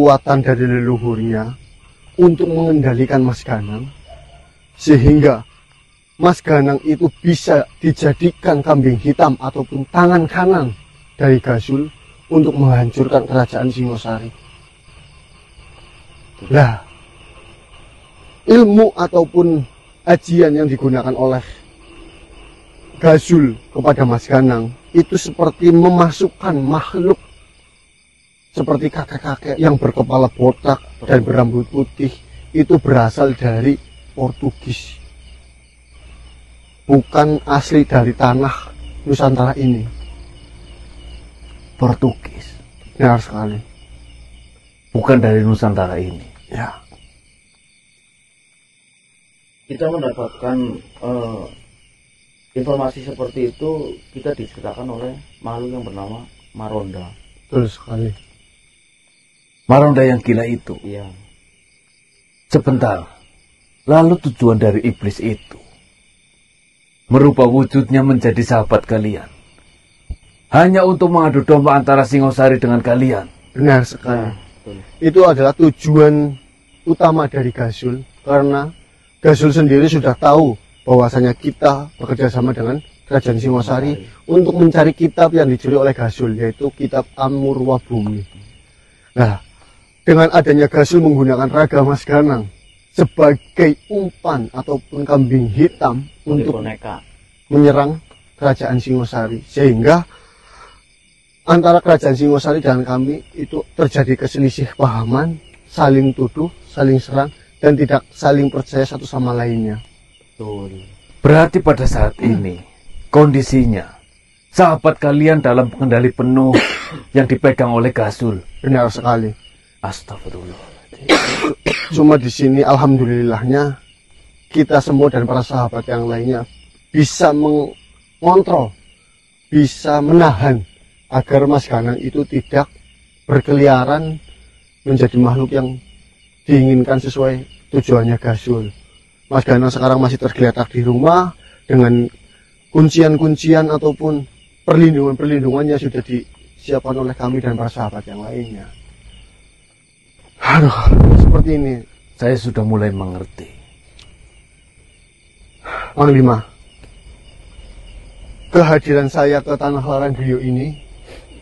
kekuatan dari leluhurnya untuk mengendalikan Mas Ganang, sehingga Mas Ganang itu bisa dijadikan kambing hitam ataupun tangan kanan dari Gasul untuk menghancurkan kerajaan Singosari. Lah, ilmu ataupun ajian yang digunakan oleh Gasul kepada Mas Ganang itu seperti memasukkan makhluk seperti kakek-kakek yang berkepala botak dan berambut putih, itu berasal dari Portugis, bukan asli dari tanah Nusantara ini. Portugis? Benar sekali. Bukan dari Nusantara ini? Ya. Kita mendapatkan informasi seperti itu, kita diceritakan oleh makhluk yang bernama Maronda. Betul sekali. Maronda yang gila itu? Iya. Sebentar, lalu tujuan dari iblis itu merubah wujudnya menjadi sahabat kalian hanya untuk mengadu domba antara Singosari dengan kalian? Benar sekali. Itu adalah tujuan utama dari Gasul, karena Gasul sendiri sudah tahu bahwasanya kita bekerja sama dengan kerajaan Singosari untuk mencari kitab yang dicuri oleh Gasul, yaitu kitab Amurwa Bumi. Nah, dengan adanya Gasul menggunakan raga Mas Ganang sebagai umpan ataupun kambing hitam untuk menyerang kerajaan Singosari, sehingga antara kerajaan Singosari dan kami itu terjadi keselisih pahaman, saling tuduh, saling serang, dan tidak saling percaya satu sama lainnya. Betul. Berarti pada saat ini kondisinya sahabat kalian dalam pengendali penuh yang dipegang oleh Gasul? Benar sekali. Astagfirullah. Cuma di sini alhamdulillahnya kita semua dan para sahabat yang lainnya bisa mengontrol, bisa menahan agar Mas Ganang itu tidak berkeliaran menjadi makhluk yang diinginkan sesuai tujuannya Gasul. Mas Ganang sekarang masih tergeletak di rumah dengan kuncian-kuncian ataupun perlindungan-perlindungan yang sudah disiapkan oleh kami dan para sahabat yang lainnya. Aduh, seperti ini. Saya sudah mulai mengerti. Mang Bima, kehadiran saya ke Tanah Laranggeyo ini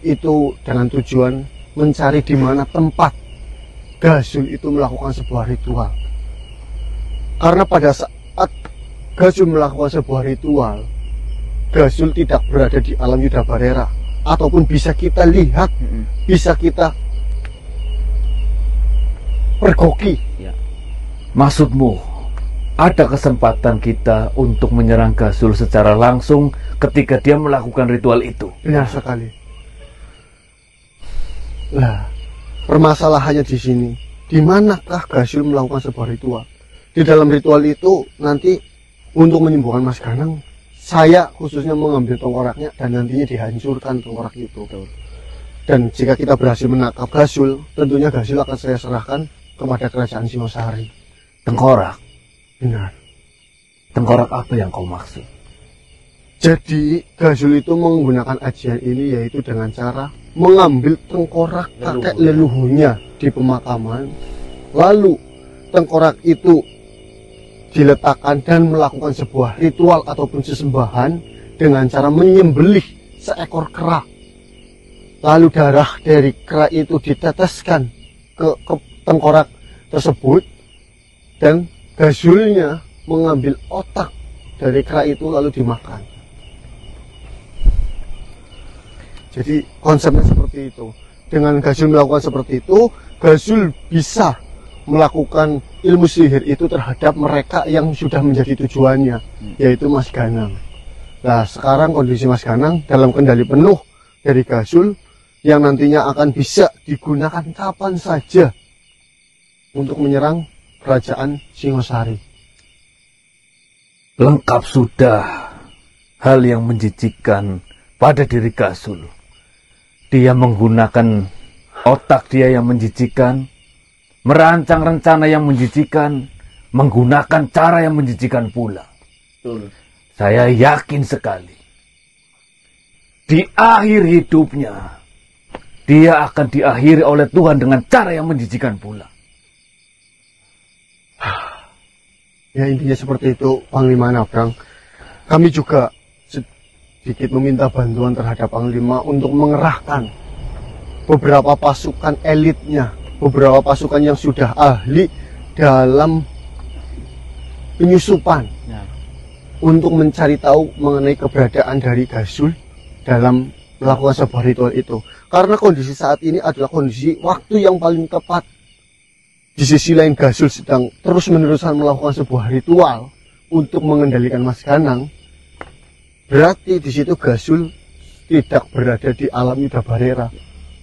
itu dengan tujuan mencari di mana tempat Gasul itu melakukan sebuah ritual. Karena pada saat Gasul melakukan sebuah ritual, Gasul tidak berada di alam Yuda Barera, ataupun bisa kita lihat, bisa kita pergoki. Ya. Maksudmu, ada kesempatan kita untuk menyerang Gasul secara langsung ketika dia melakukan ritual itu? Benar sekali. Lah, permasalahannya di sini, di manakah Gasul melakukan sebuah ritual? Di dalam ritual itu nanti untuk menyembuhkan Mas Ganang, saya khususnya mengambil tengkoraknya dan nantinya dihancurkan tengkorak itu. Dan jika kita berhasil menangkap Gasul, tentunya Gasul akan saya serahkan kepada kerajaan Singosari. Tengkorak? Benar. Tengkorak apa yang kau maksud? Jadi Gasul itu menggunakan ajian ini, yaitu dengan cara mengambil tengkorak kakek leluhurnya di pemakaman, lalu tengkorak itu diletakkan dan melakukan sebuah ritual ataupun sesembahan dengan cara menyembelih seekor kera, lalu darah dari kera itu diteteskan ke tengkorak tersebut, dan Gasulnya mengambil otak dari kera itu lalu dimakan. Jadi konsepnya seperti itu. Dengan Gasul melakukan seperti itu, Gasul bisa melakukan ilmu sihir itu terhadap mereka yang sudah menjadi tujuannya, yaitu Mas Ganang. Nah, sekarang kondisi Mas Ganang dalam kendali penuh dari Gasul yang nantinya akan bisa digunakan kapan saja untuk menyerang kerajaan Singosari. Lengkap sudah hal yang menjijikkan pada diri Gasul. Dia menggunakan otak dia yang menjijikkan, merancang rencana yang menjijikkan, menggunakan cara yang menjijikkan pula. Saya yakin sekali di akhir hidupnya dia akan diakhiri oleh Tuhan dengan cara yang menjijikan pula. Ya intinya seperti itu, Panglima Nabrang. Kami juga sedikit meminta bantuan terhadap Panglima untuk mengerahkan beberapa pasukan elitnya, beberapa pasukan yang sudah ahli dalam penyusupan untuk mencari tahu mengenai keberadaan dari Gasul dalam melakukan sebuah ritual itu. Karena kondisi saat ini adalah kondisi waktu yang paling tepat. Di sisi lain Gasul sedang terus-menerusan melakukan sebuah ritual untuk mengendalikan Mas Ganang. Berarti di situ Gasul tidak berada di alam Yuda Barera.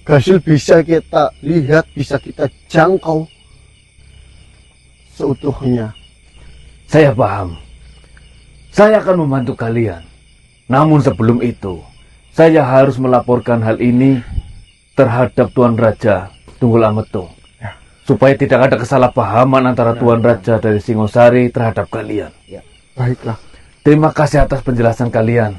Gasul bisa kita lihat, bisa kita jangkau seutuhnya. Saya paham. Saya akan membantu kalian. Namun sebelum itu, saya harus melaporkan hal ini terhadap Tuan Raja Tunggul Ametung. Ya. Supaya tidak ada kesalahpahaman antara Tuan Raja dari Singosari terhadap kalian. Ya. Baiklah. Terima kasih atas penjelasan kalian.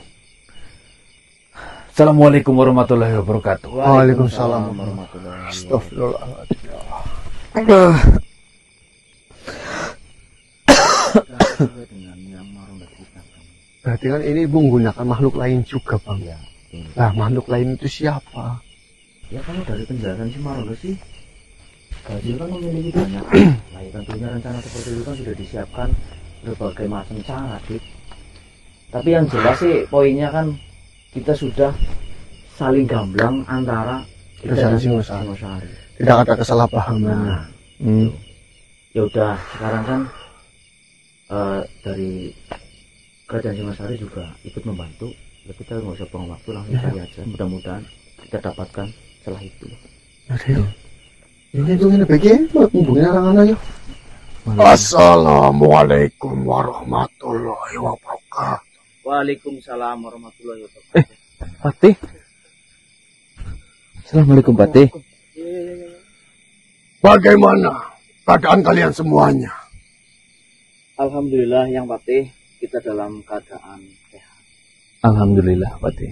Assalamualaikum warahmatullahi wabarakatuh. Waalaikumsalam warahmatullahi wabarakatuh. Astagfirullahaladzim. Berarti kan ini menggunakan makhluk lain juga, Bang. Ya, nah, makhluk lain itu siapa? Ya kalau dari penjelasan si Marondo sih, Gasul kan memiliki banyak. Nah, ya, tentunya rencana seperti itu kan sudah disiapkan berbagai macam cara, Dik. Tapi yang jelas sih poinnya kan kita sudah saling gamblang antara kita dan Singosari. Tidak ada kesalahpahaman. Nah, ya udah sekarang kan dari Kerajaan Singosari juga ikut membantu. Ya kita nggak usah buang waktu, langsung cari aja. Mudah-mudahan kita dapatkan setelah itu. Ini tuh ini bagaimana hubungin orang aja. Assalamualaikum warahmatullahi wabarakatuh. Waalaikumsalam warahmatullahi wabarakatuh. Patih. Assalamualaikum Patih. Bagaimana keadaan kalian semuanya? Alhamdulillah yang Patih, kita dalam keadaan sehat. Alhamdulillah Patih.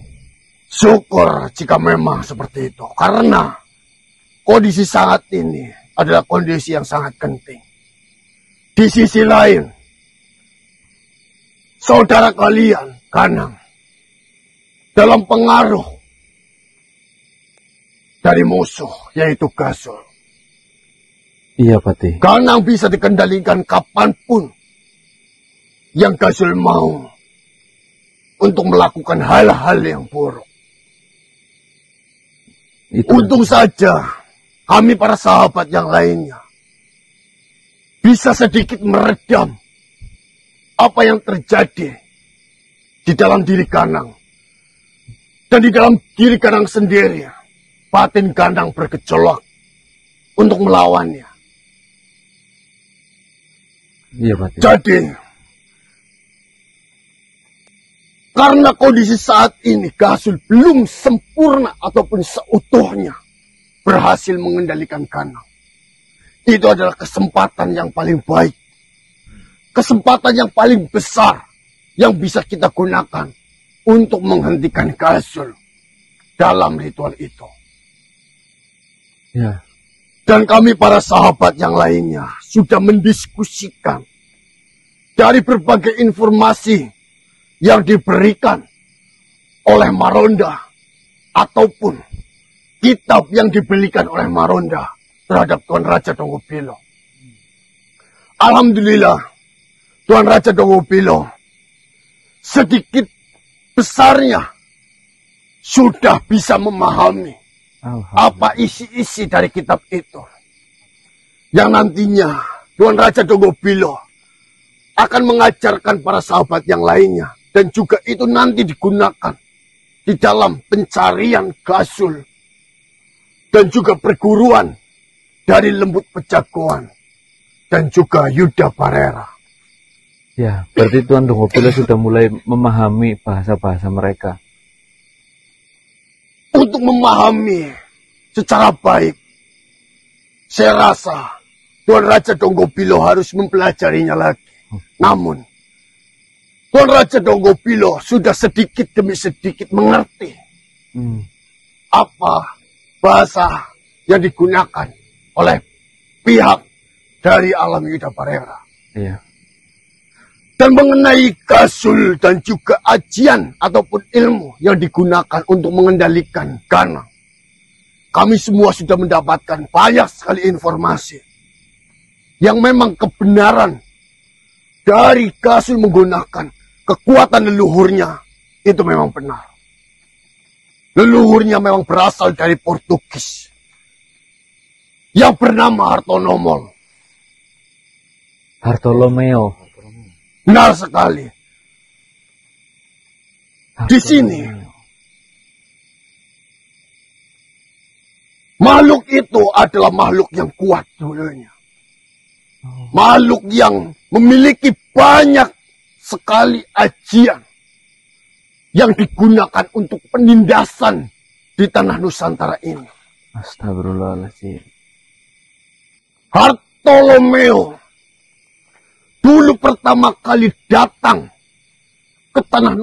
Syukur jika memang seperti itu, karena kondisi saat ini adalah kondisi yang sangat genting. Di sisi lain, saudara kalian Ganang dalam pengaruh dari musuh yaitu Gasul. Iya Patih. Ganang bisa dikendalikan kapanpun yang Gasul mau untuk melakukan hal-hal yang buruk. Untung saja kami para sahabat yang lainnya bisa sedikit meredam apa yang terjadi di dalam diri Ganang. Dan di dalam diri Ganang sendiri, batin Ganang bergejolak untuk melawannya. Iya Patih. Jadi, karena kondisi saat ini Gasul belum sempurna ataupun seutuhnya berhasil mengendalikan Ganang. Itu adalah kesempatan yang paling baik. Kesempatan yang paling besar yang bisa kita gunakan untuk menghentikan Gasul dalam ritual itu. Ya. Dan kami para sahabat yang lainnya sudah mendiskusikan dari berbagai informasi yang diberikan oleh Maronda ataupun kitab yang dibelikan oleh Maronda terhadap Tuan Raja Donggopilo. Alhamdulillah, Tuan Raja Donggopilo sedikit besarnya sudah bisa memahami apa isi-isi dari kitab itu. Yang nantinya Tuan Raja Donggopilo akan mengajarkan para sahabat yang lainnya. Dan juga itu nanti digunakan di dalam pencarian Gasul. Dan juga perguruan dari Lembut Pejagoan. Dan juga Yuda Barera. Ya, berarti Tuan Donggopilo sudah mulai memahami bahasa-bahasa mereka. Untuk memahami secara baik, saya rasa Tuan Raja Donggopilo harus mempelajarinya lagi. Namun, Tuan Raja Donggopilo sudah sedikit demi sedikit mengerti apa bahasa yang digunakan oleh pihak dari alam Yuda Parera. Iya. Dan mengenai gasul dan juga ajian ataupun ilmu yang digunakan untuk mengendalikan Ganang. Kami semua sudah mendapatkan banyak sekali informasi. Yang memang kebenaran dari gasul menggunakan kekuatan leluhurnya itu memang benar. Leluhurnya memang berasal dari Portugis. Yang bernama Hartonomol. Bartolomeo. Benar sekali. Di sini, makhluk itu adalah makhluk yang kuat dulunya. Makhluk yang memiliki banyak sekali ajian yang digunakan untuk penindasan di tanah Nusantara ini. Astagfirullahaladzim. Bartolomeo dulu pertama kali datang ke tanah